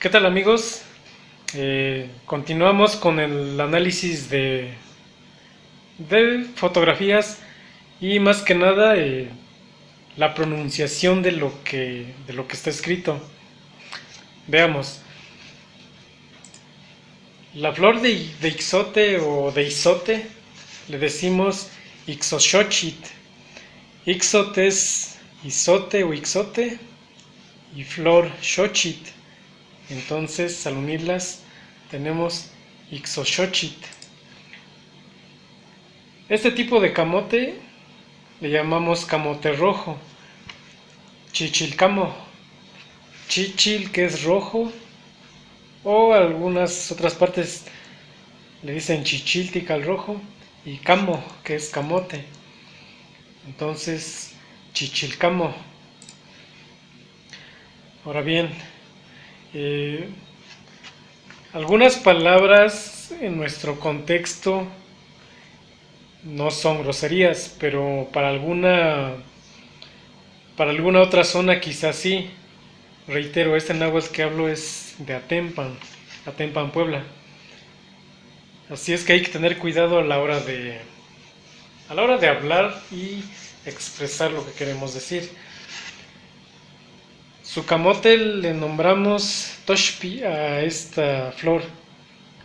¿Qué tal amigos? Continuamos con el análisis de fotografías y más que nada la pronunciación de lo que está escrito. Veamos, la flor de ixote o de izote le decimos ixoxochit. Ixote es izote o ixote y flor xochit. Entonces, al unirlas, tenemos ixoxochit. Este tipo de camote le llamamos camote rojo, chichilcamo, chichil que es rojo, o algunas otras partes le dicen chichiltic al rojo, y camo que es camote. Entonces, chichilcamo. Ahora bien, eh, algunas palabras en nuestro contexto no son groserías, pero para alguna otra zona quizás sí. Reitero, este náhuatl que hablo es de Atempan, Puebla. Así es que hay que tener cuidado a la hora de hablar y expresar lo que queremos decir. Su camote le nombramos toshpi a esta flor,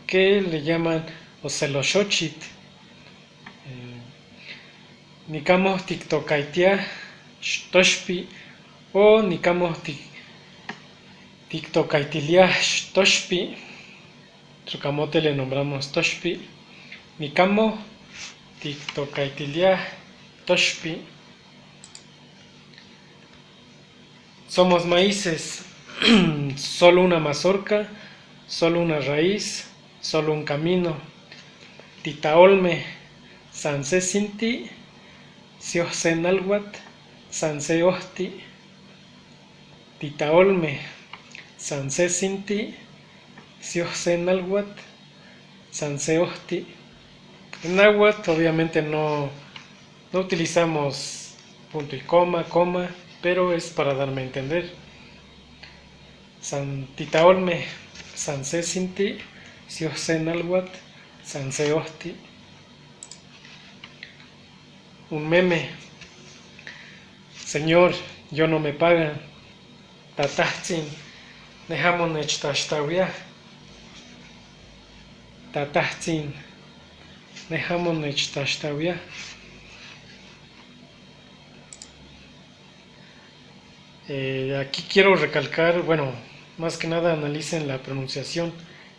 que le llaman oceloxochit. Nicamo tictocaitia toshpi o nicamo tictocaitilia toshpi. Su camote le nombramos toshpi. Nicamo tictocaitilia toshpi. Somos maíces, solo una mazorca, solo una raíz, solo un camino. Titaolme, sanse sinti, siohse nalhuat, sanse ohti. Titaolme, sanse sinti, siohse nalhuat, sanse ohti. En náhuatl obviamente no utilizamos punto y coma, pero es para darme a entender. Titaolme, sanse sinti, siohse nalhuat, sanse ohti. Un meme. Señor, yo no me pagan. Tatahtzin, nejamon nechtashtawiah. Tatahtzin, nejamon nechtashtawiah. Aquí quiero recalcar, bueno, más que nada analicen la pronunciación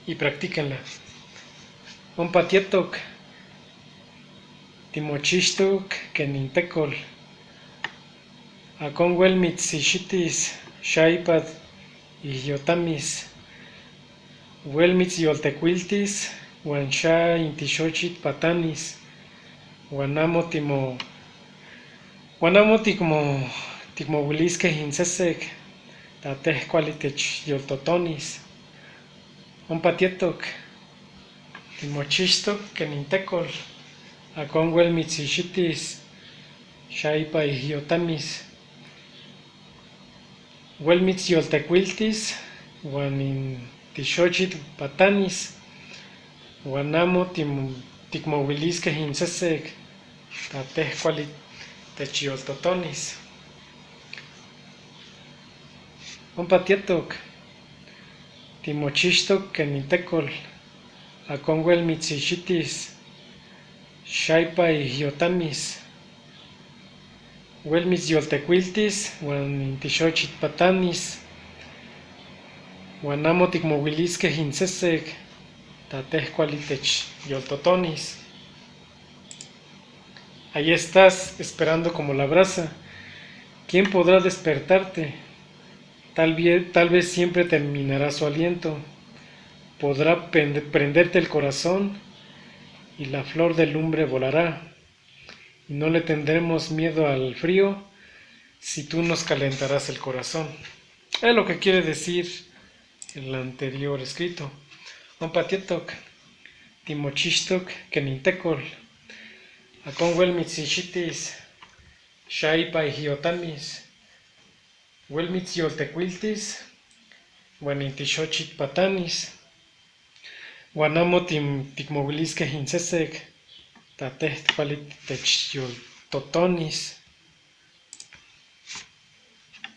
y practíquenla. Un patietok, timochishtok, kenintecol. Acon huelmitzixitis, shaipad y yotamis. Huelmitz yoltecuiltis, huansha intixochit patanis. Guanamo ticmohuilisque insesec, tatehcualitech yoltotonis. Ompatietok, timochixtok kenintecol. Acon huelmitzixitis, shaipa y yotamis. Huelmitz yoltecuiltis, huan intixochit patanis. Guanamo ticmohuilisque insesec, tatehcualitech yoltotonis. Ompatietok, timochixtok kenintecol. Acon huelmitzixitis, shaipa y yotamis. Huelmitz yoltecuiltis, huan intixochit patanis. Guanamo ticmohuilisque insesec, tatehcualitech yoltotonis. Ahí estás, esperando como la brasa. ¿Quién podrá despertarte? Tal vez siempre terminará su aliento. Podrá prenderte el corazón y la flor de lumbre volará. Y no le tendremos miedo al frío si tú nos calentarás el corazón. Es lo que quiere decir el anterior escrito. Ompatietok, timochixtok kenintecol. Acon huelmitzixitis, shaipa y yotamis. Huelmitz yoltecuiltis, Guanintixochit patanis, guanamo tikmovilisque insesec, tateh palit techyoltotonis,